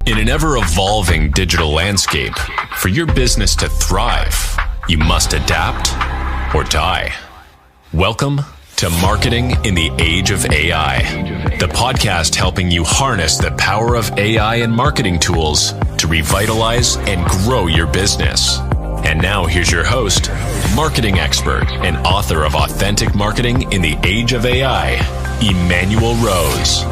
In an ever-evolving digital landscape, for your business to thrive, you must adapt or die. Welcome to Marketing in the Age of AI, the podcast helping you harness the power of AI and marketing tools to revitalize and grow your business. And now here's your host, marketing expert and author of Authentic Marketing in the Age of AI, Emmanuel Rose.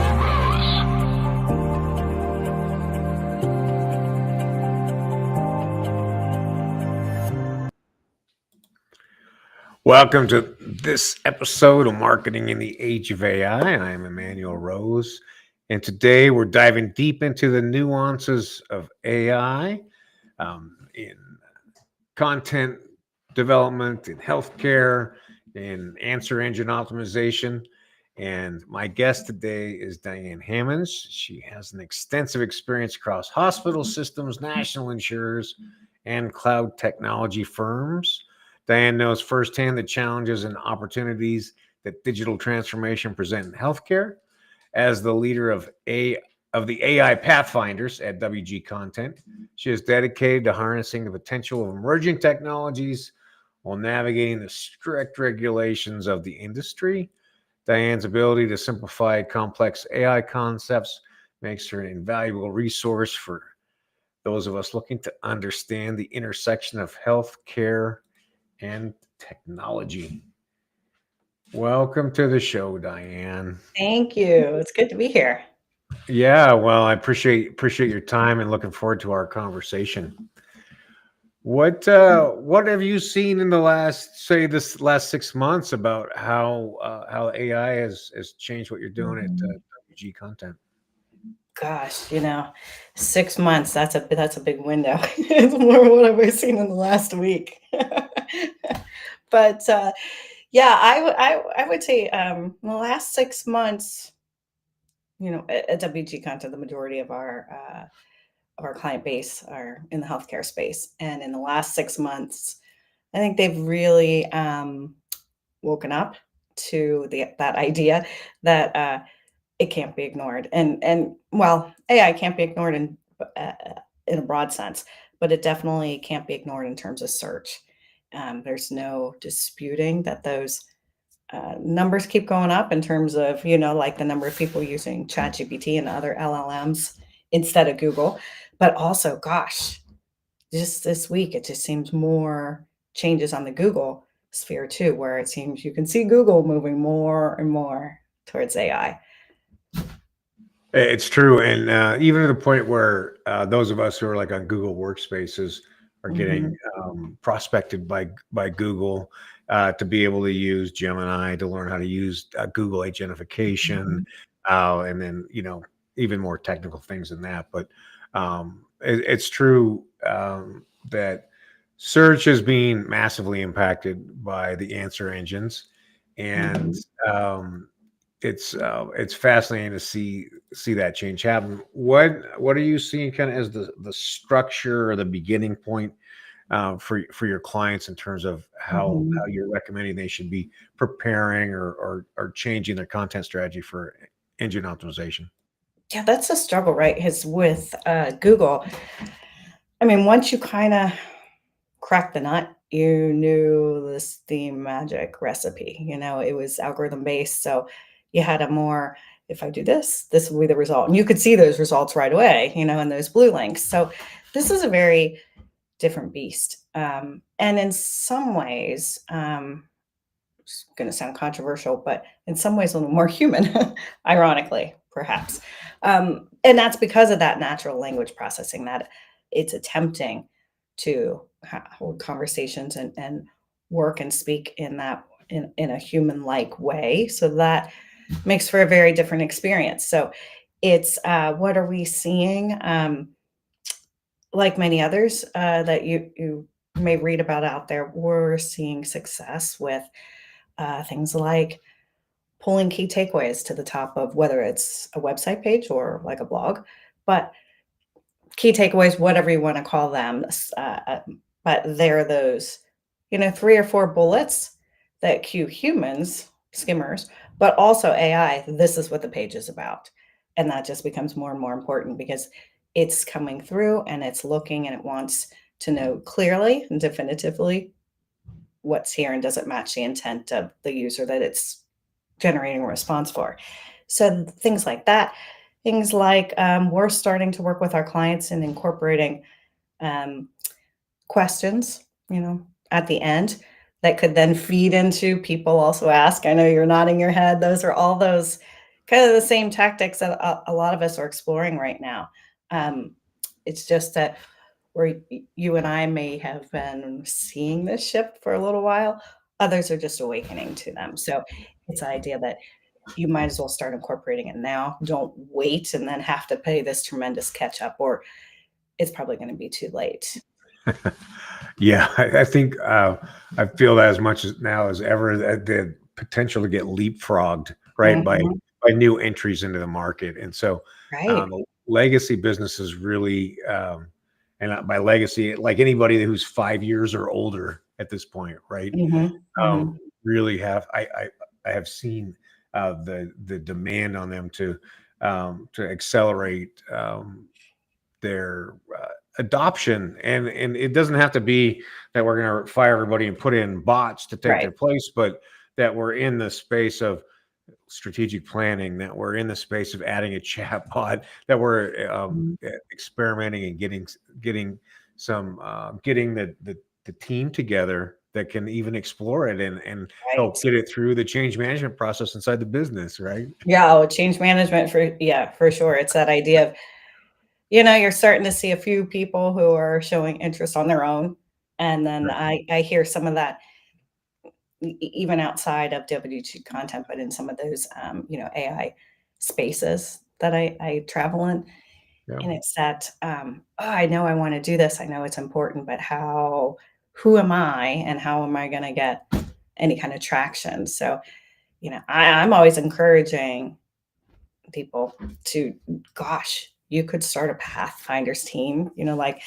Welcome to this episode of Marketing in the Age of AI. I am Emmanuel Rose, and today we're diving deep into the nuances of AI in content development, in healthcare, in answer engine optimization. And my guest today is Diane Hammons. She has an extensive experience across hospital systems, national insurers, and cloud technology firms. Diane knows firsthand the challenges and opportunities that digital transformation present in healthcare. As the leader of the AI Pathfinders at WG Content, she is dedicated to harnessing the potential of emerging technologies while navigating the strict regulations of the industry. Diane's ability to simplify complex AI concepts makes her an invaluable resource for those of us looking to understand the intersection of healthcare and technology. Welcome to the show, Diane. Thank you. It's good to be here. Yeah, well, I appreciate your time and looking forward to our conversation. What have you seen in the last 6 months about how AI has changed what you're doing at WG Content? Gosh, 6 months, that's a big window. It's more what have I seen in the last week. But yeah, I would say in the last 6 months, at WG Content, the majority of our client base are in the healthcare space. And in the last 6 months, I think they've really woken up to that idea that it can't be ignored. And well, AI can't be ignored in a broad sense, but it definitely can't be ignored in terms of search. There's no disputing that those numbers keep going up in terms of, like the number of people using ChatGPT and other LLMs instead of Google. But also, gosh, just this week, it just seems more changes on the Google sphere too, where it seems you can see Google moving more and more towards AI. It's true, and even to the point where those of us who are like on Google Workspaces are getting prospected by Google to be able to use Gemini to learn how to use Google agentification, and then even more technical things than that. But it's true that search is being massively impacted by the answer engines, and it's fascinating to see that change happen. What are you seeing kind of as the structure or the beginning point for your clients in terms of how you're recommending they should be preparing or changing their content strategy for engine optimization? Yeah, that's a struggle, right? Is with Google. I mean, once you kind of crack the nut, you knew the magic recipe. It was algorithm based, so you had if I do this will be the result. And you could see those results right away, in those blue links. So this is a very different beast. And in some ways, it's going to sound controversial, but in some ways a little more human, ironically, perhaps. And that's because of that natural language processing that it's attempting to hold conversations and work and speak in a human-like way. So that makes for a very different experience. So it's what are we seeing? Like many others that you may read about out there, we're seeing success with things like pulling key takeaways to the top of whether it's a website page or like a blog, but key takeaways, whatever you want to call them. But they're those, 3 or 4 bullets that cue humans, skimmers, but also AI. This is what the page is about. And that just becomes more and more important because it's coming through and it's looking and it wants to know clearly and definitively what's here and does it match the intent of the user that it's generating a response for. So things like that. Things like we're starting to work with our clients in incorporating um, questions, at the end that could then feed into people also ask. I know you're nodding your head. Those are all those kind of the same tactics that a lot of us are exploring right now. It's just that where you and I may have been seeing this shift for a little while, others are just awakening to them. So it's the idea that you might as well start incorporating it now. Don't wait and then have to pay this tremendous catch up, or it's probably going to be too late. Yeah, I think I feel that as much as now as ever, that the potential to get leapfrogged, right, by new entries into the market. And so Right. legacy businesses really, and by legacy, like anybody who's 5 years or older at this point, right, really I have seen the demand on them to accelerate their adoption, and it doesn't have to be that we're going to fire everybody and put in bots to take their Right. place, but that we're in the space of strategic planning, that we're in the space of adding a chat bot, that we're experimenting and getting the team together that can even explore it and Right. help get it through the change management process inside the business, right? Yeah, change management for sure. It's that idea of, you're starting to see a few people who are showing interest on their own. And then I hear some of that even outside of W2 content, but in some of those, AI spaces that I travel in. Yeah. And it's that, I know I want to do this. I know it's important, but who am I and how am I going to get any kind of traction? So, I'm always encouraging people to, gosh, you could start a Pathfinders team, like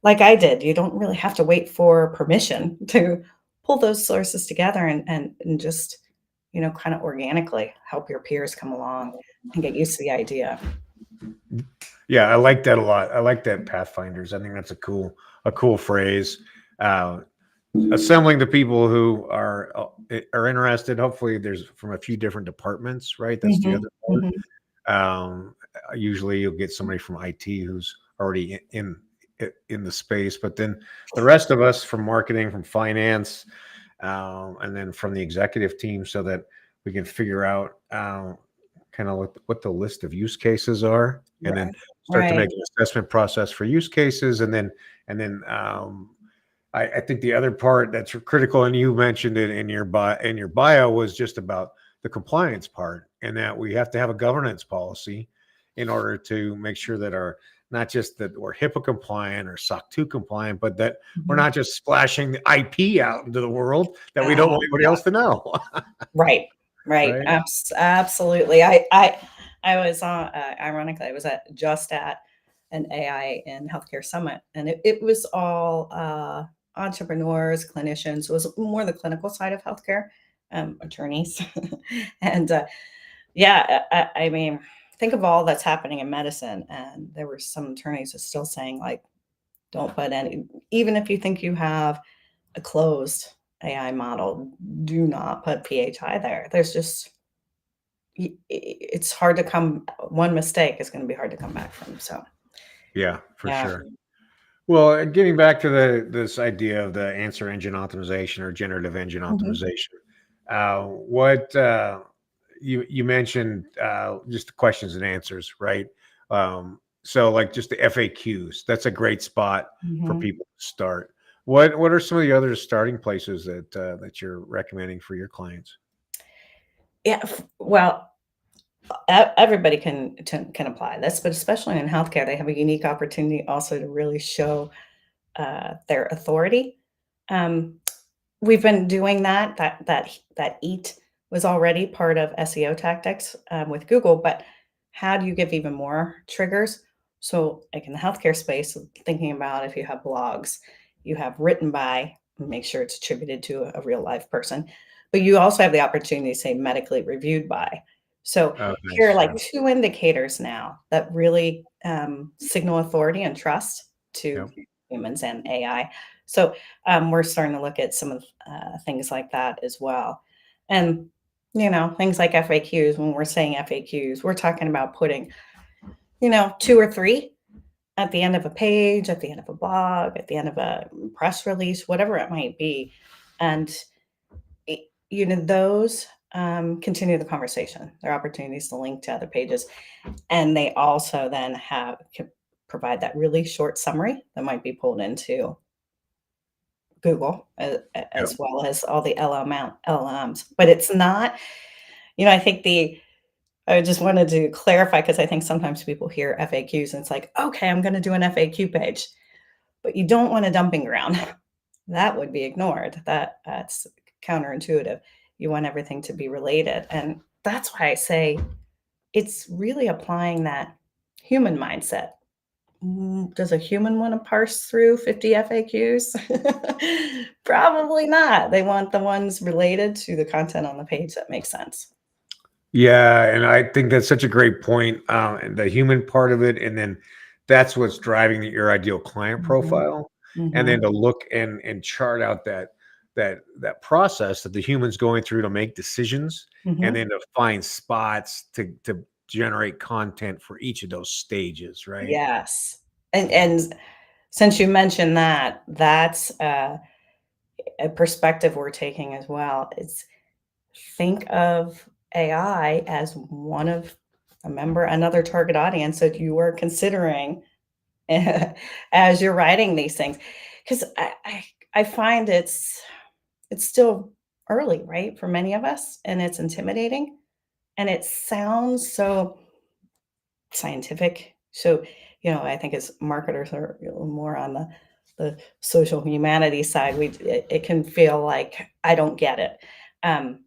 I did. You don't really have to wait for permission to pull those sources together and just, kind of organically help your peers come along and get used to the idea. Yeah, I like that a lot. I like that, Pathfinders. I think that's a cool phrase. Assembling the people who are interested. Hopefully, there's from a few different departments, right? That's the other part. Usually, you'll get somebody from IT who's already in the space, but then the rest of us from marketing, from finance, and then from the executive team, so that we can figure out kind of what the list of use cases are, and then start to make an assessment process for use cases, and then I think the other part that's critical, and you mentioned it in your bio, was just about the compliance part, and that we have to have a governance policy in order to make sure that not just that we're HIPAA compliant or SOC 2 compliant, but that we're not just splashing the IP out into the world that we don't want anybody else to know. Right. Absolutely. I was on, ironically, I was just at an AI in healthcare summit, and it was all entrepreneurs, clinicians. It was more the clinical side of healthcare, attorneys. And I mean, think of all that's happening in medicine. And there were some attorneys who are still saying, like, don't put even if you think you have a closed AI model, do not put PHI there. There's just, it's hard to one mistake is going to be hard to come back from. So, yeah, for sure. Well, getting back to this idea of the answer engine optimization or generative engine optimization, what you mentioned just the questions and answers, right? So like just the FAQs, that's a great spot for people to start. What are some of the other starting places that you're recommending for your clients? Yeah, well, everybody can apply this, but especially in healthcare, they have a unique opportunity also to really show their authority. We've been doing that EAT was already part of SEO tactics with Google, but how do you give even more triggers? So like in the healthcare space, thinking about if you have blogs, you have written by, make sure it's attributed to a real life person, but you also have the opportunity to say medically reviewed by. So Oh, here are nice. like Yeah. two indicators now that really signal authority and trust to Yep. humans and AI. So we're starting to look at some of things like that as well. And, things like FAQs, when we're saying FAQs, we're talking about putting, two or three at the end of a page, at the end of a blog, at the end of a press release, whatever it might be. And, those continue the conversation. They're opportunities to link to other pages. And they also then can provide that really short summary that might be pulled into Google Yep. as well as all the LLMs. But it's not, I think I just wanted to clarify because I think sometimes people hear FAQs and it's like, okay, I'm going to do an FAQ page, but you don't want a dumping ground. That would be ignored. That's counterintuitive. You want everything to be related. And that's why I say it's really applying that human mindset. Does a human want to parse through 50 FAQs? Probably not. They want the ones related to the content on the page that makes sense. Yeah, and I think that's such a great point, and the human part of it, and then that's what's driving your ideal client Mhm, profile, and then mhm, to look and chart out that process that the human's going through to make decisions, and mhm. then to find spots to generate content for each of those stages, right? Yes. And since you mentioned that, that's a perspective we're taking as well. It's think of AI as another target audience that you are considering as you're writing these things. Because I find it's still early, right, for many of us, and it's intimidating, and it sounds so scientific. So, I think as marketers are more on the social humanity side, it can feel like I don't get it. Um,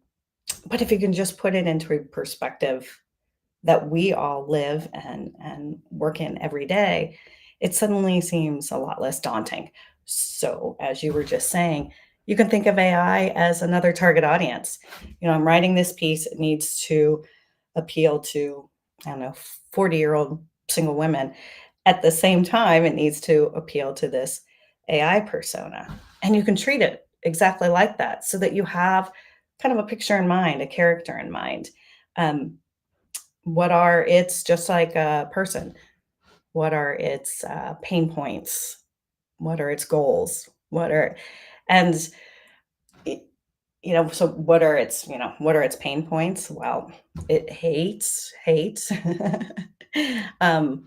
but if you can just put it into a perspective that we all live and work in every day, it suddenly seems a lot less daunting. So, as you were just saying, you can think of AI as another target audience. I'm writing this piece, it needs to appeal to, I don't know, 40-year-old single women. At the same time, it needs to appeal to this AI persona. And you can treat it exactly like that so that you have kind of a picture in mind, a character in mind. Um, what are its, just like a person, what are its pain points? What are its goals? And, y- so what are its pain points? Well, it hates um,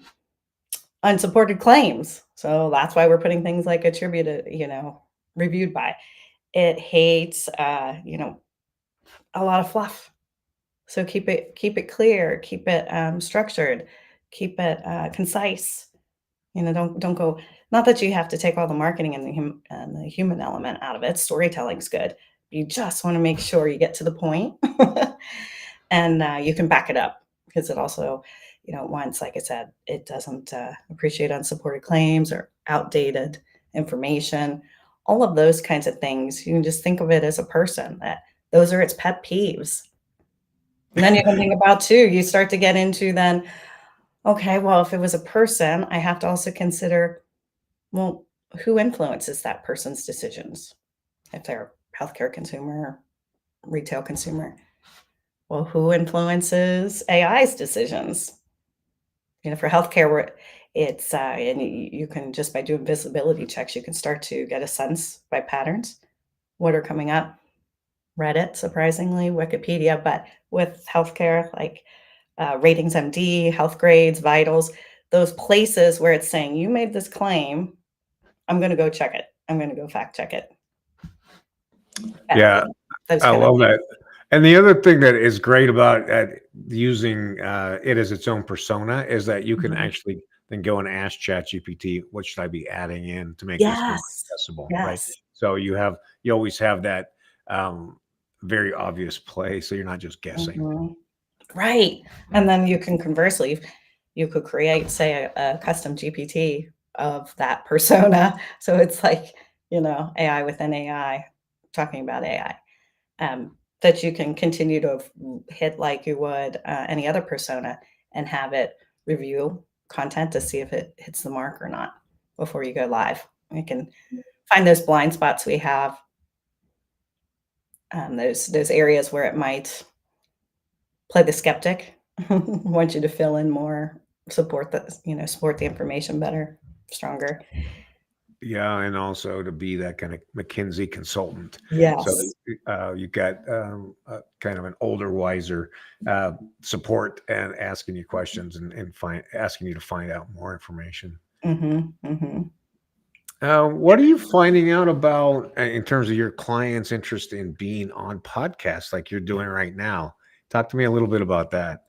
unsupported claims. So that's why we're putting things like attributed, reviewed by. It hates, a lot of fluff. So keep it clear, keep it structured, keep it concise. Don't go. Not that you have to take all the marketing and the human element out of it. Storytelling's good. You just want to make sure you get to the point, and you can back it up because it also, once, like I said, it doesn't appreciate unsupported claims or outdated information. All of those kinds of things. You can just think of it as a person. That those are its pet peeves. And then you can think about too, you start to get into then, okay, well, if it was a person, I have to also consider, well, who influences that person's decisions? If they're a healthcare consumer, retail consumer, well, who influences AI's decisions? For healthcare, where it's and you can just by doing visibility checks, you can start to get a sense by patterns what are coming up. Reddit, surprisingly, Wikipedia, but with healthcare, like Ratings MD, Health Grades, Vitals, those places where it's saying, you made this claim, I'm going to go check it. I'm going to go fact check it. Yeah, Those I kind of love things. that. And the other thing that is great about using it as its own persona is that you can Mhm. actually then go and ask ChatGPT, what should I be adding in to make this more Yes. accessible, right? Yes. So you always have that um, very obvious play, so you're not just guessing. Mhm. Right. And then you can conversely, you could create, say, a custom GPT of that persona. So it's like, AI within AI, talking about AI. that you can continue to hit like you would any other persona and have it review content to see if it hits the mark or not before you go live. You can find those blind spots we have, those areas where it might play the skeptic. Want you to fill in more, support the information better, stronger. Yeah, and also to be that kind of McKinsey consultant. So Yes. you got kind of an older, wiser support and asking you questions and asking you to find out more information. What are you finding out about in terms of your clients' interest in being on podcasts like you're doing right now? Talk to me a little bit about that.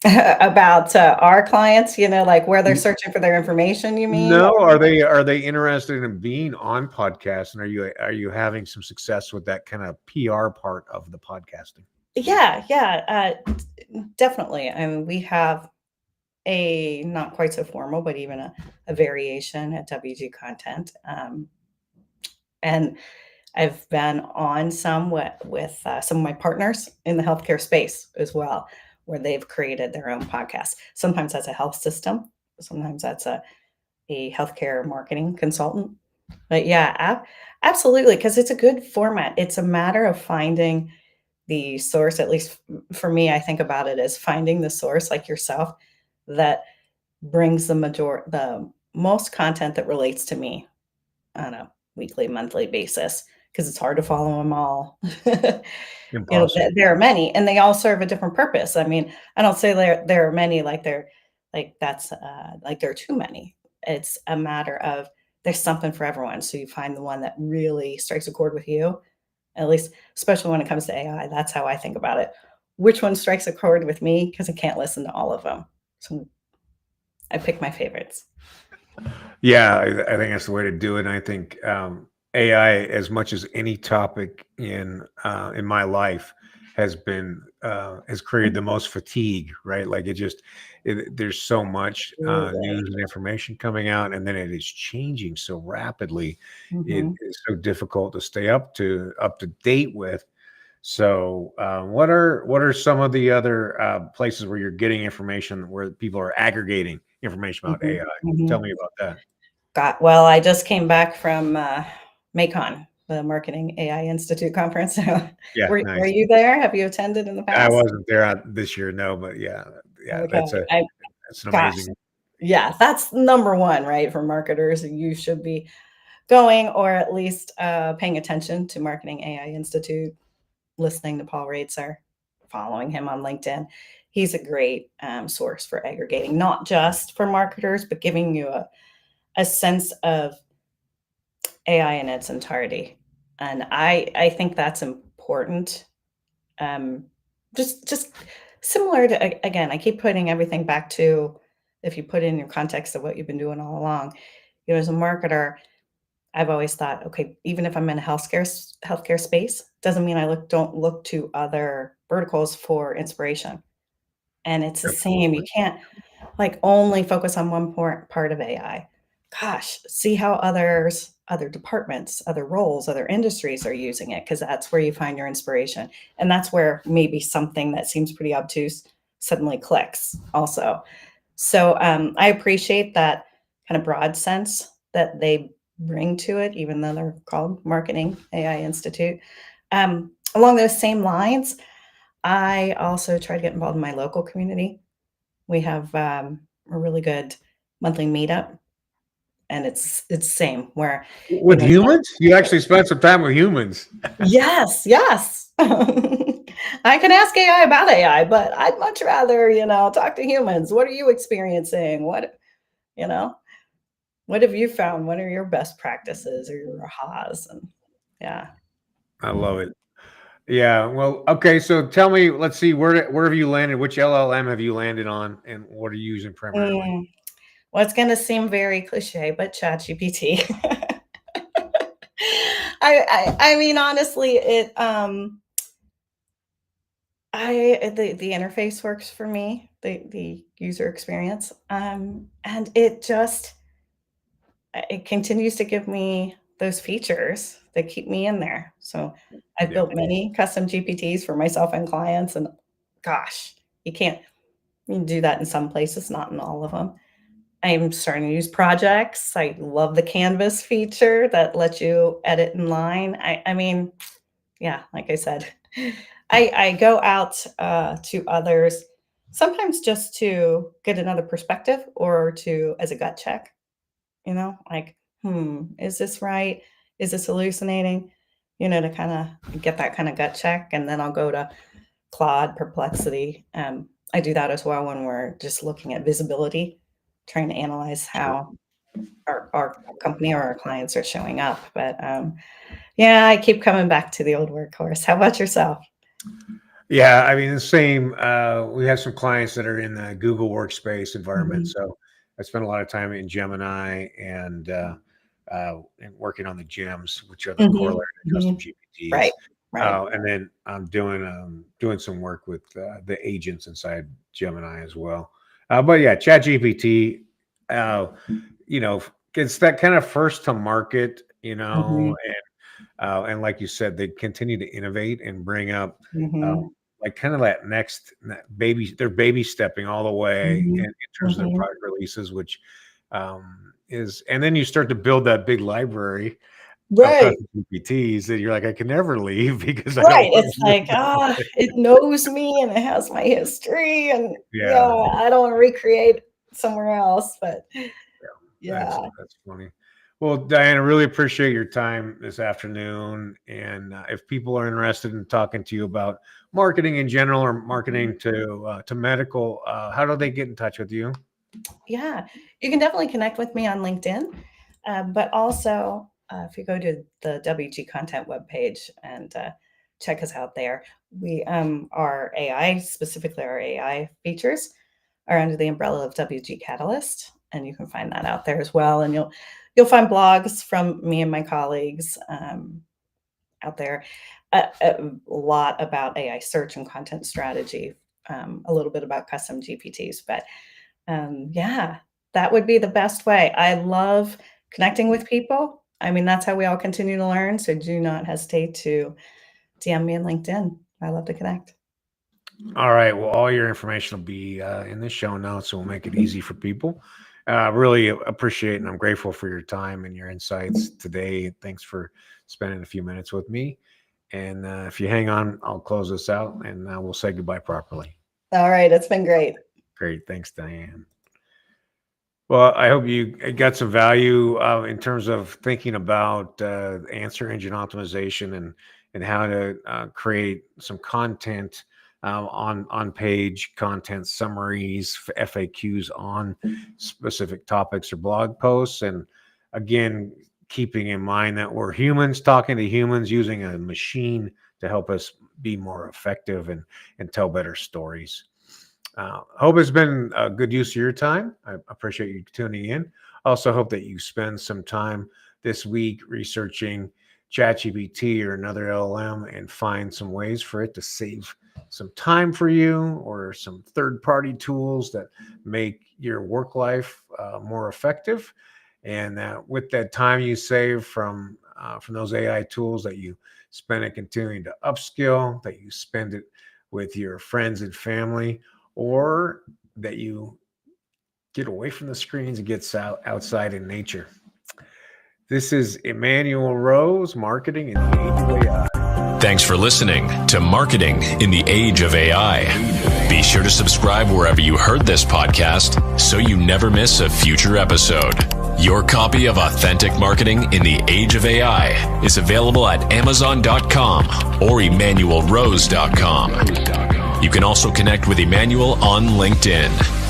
About our clients, like where they're searching for their information, you mean? No, are they interested in being on podcasts, and are you having some success with that kind of PR part of the podcasting? Yeah, definitely. I mean, we have a not quite so formal, but even a variation at WG Content. And I've been on some with some of my partners in the healthcare space as well, where they've created their own podcast. Sometimes that's a health system, sometimes that's a healthcare marketing consultant. But yeah, absolutely, because it's a good format. It's a matter of finding the source. At least for me, I think about it as finding the source, like yourself, that brings the most content that relates to me on a weekly, monthly basis, because it's hard to follow them all. Impossible. There are many, and they all serve a different purpose. I mean, I don't say there are many like that's like there are too many. It's a matter of there's something for everyone. So you find the one that really strikes a chord with you, at least, especially when it comes to AI. That's how I think about it. Which one strikes a chord with me? Because I can't listen to all of them. So I pick my favorites. Yeah, I think that's the way to do it. And I think AI, as much as any topic in my life, has created the most fatigue. Right, like there's so much news and information coming out, and then it is changing so rapidly. It Mhm. is so difficult to stay up to date with. So, what are some of the other places where you're getting information where people are aggregating information about Mhm. AI? Tell Mhm. me about that. Well, I just came back from MACON, the Marketing AI Institute conference. So Yeah, were nice. you there? Have you attended in the I past? wasn't there this year, no, but yeah, Okay. that's an Gosh, amazing. yeah, that's number one, right? For marketers, you should be going, or at least paying attention to Marketing AI Institute, listening to Paul Raitzer, following him on LinkedIn. He's a great source for aggregating, not just for marketers, but giving you a sense of AI in its entirety. And I think that's important. Um, just similar to again, I keep putting everything back to if you put in your context of what you've been doing all along. As a marketer, I've always thought, okay, even if I'm in a healthcare space, doesn't mean I don't look to other verticals for inspiration. And it's the same. You Absolutely. can't like only focus on one part of AI. Gosh, see how other departments, other roles, other industries are using it, because that's where you find your inspiration. And that's where maybe something that seems pretty obtuse suddenly clicks also. So I appreciate that kind of broad sense that they bring to it, even though they're called Marketing AI Institute. Along those same lines, I also try to get involved in my local community. We have a really good monthly meetup, and it's the same where With humans? You actually spent some time with humans. yes, yes. I can ask AI about AI, but I'd much rather, talk to humans. What are you experiencing? You know, what have you found? What are your best practices or your ahas? And yeah. I love it. Yeah, well, okay, so tell me, let's see, where have you landed? Which LLM have you landed on, and what are you using primarily? Mm, well, it's going to seem very cliche, but ChatGPT. I mean, honestly, the interface works for me, the user experience, and it continues to give me those features that keep me in there. So I've built many custom GPTs for myself and clients, and gosh, you can do that in some places, not in all of them. I'm starting to use projects. I love the Canvas feature that lets you edit in line. I mean, yeah, like I said, I go out to others sometimes just to get another perspective or to as a gut check, like, is this right? Is this hallucinating? To kind of get that kind of gut check. And then I'll go to Claude, Perplexity. I do that as well when we're just looking at visibility, trying to analyze how our company or our clients are showing up. But yeah, I keep coming back to the old workhorse. How about yourself? Yeah, I mean, the same. We have some clients that are in the Google Workspace environment. So I spend a lot of time in Gemini and working on the gems, which are the corollary to custom GPTs. Right. And then I'm doing some work with the agents inside Gemini as well. But yeah, ChatGPT, it's that kind of first to market, and like you said, they continue to innovate and bring up like kind of that next they're baby stepping all the way in terms of their product releases, which and then you start to build that big library of GPTs that you're like, I can never leave because it's like, it knows me and it has my history, and I don't want to recreate somewhere else, but that's funny. Well, Diane, I really appreciate your time this afternoon. And if people are interested in talking to you about marketing in general or marketing to medical, how do they get in touch with you? Yeah, you can definitely connect with me on LinkedIn, but also if you go to the WG Content webpage and check us out there, we our AI, specifically our AI features, are under the umbrella of WG Catalyst, and you can find that out there as well. And you'll find blogs from me and my colleagues out there, a lot about AI search and content strategy, a little bit about custom GPTs, but that would be the best way. I love connecting with people. I mean, that's how we all continue to learn. So do not hesitate to DM me on LinkedIn. I love to connect. All right. Well, all your information will be in the show notes, so we'll make it easy for people. Really appreciate and I'm grateful for your time and your insights today. Thanks for spending a few minutes with me. And if you hang on, I'll close this out and we'll say goodbye properly. All right. It's been great. Great. Thanks, Diane. Well, I hope you got some value in terms of thinking about answer engine optimization and how to create some content on page content summaries, FAQs on specific topics or blog posts. And again, keeping in mind that we're humans talking to humans using a machine to help us be more effective and tell better stories. Hope it's been a good use of your time. I appreciate you tuning in. Also hope that you spend some time this week researching ChatGPT or another LLM and find some ways for it to save some time for you, or some third-party tools that make your work life more effective. And with that time you save from those AI tools, that you spend it continuing to upskill, that you spend it with your friends and family, or that you get away from the screens and get outside in nature. This is Emmanuel Rose, Marketing in the Age of AI. Thanks for listening to Marketing in the Age of AI. Be sure to subscribe wherever you heard this podcast so you never miss a future episode. Your copy of Authentic Marketing in the Age of AI is available at Amazon.com or EmmanuelRose.com. You can also connect with Emmanuel on LinkedIn.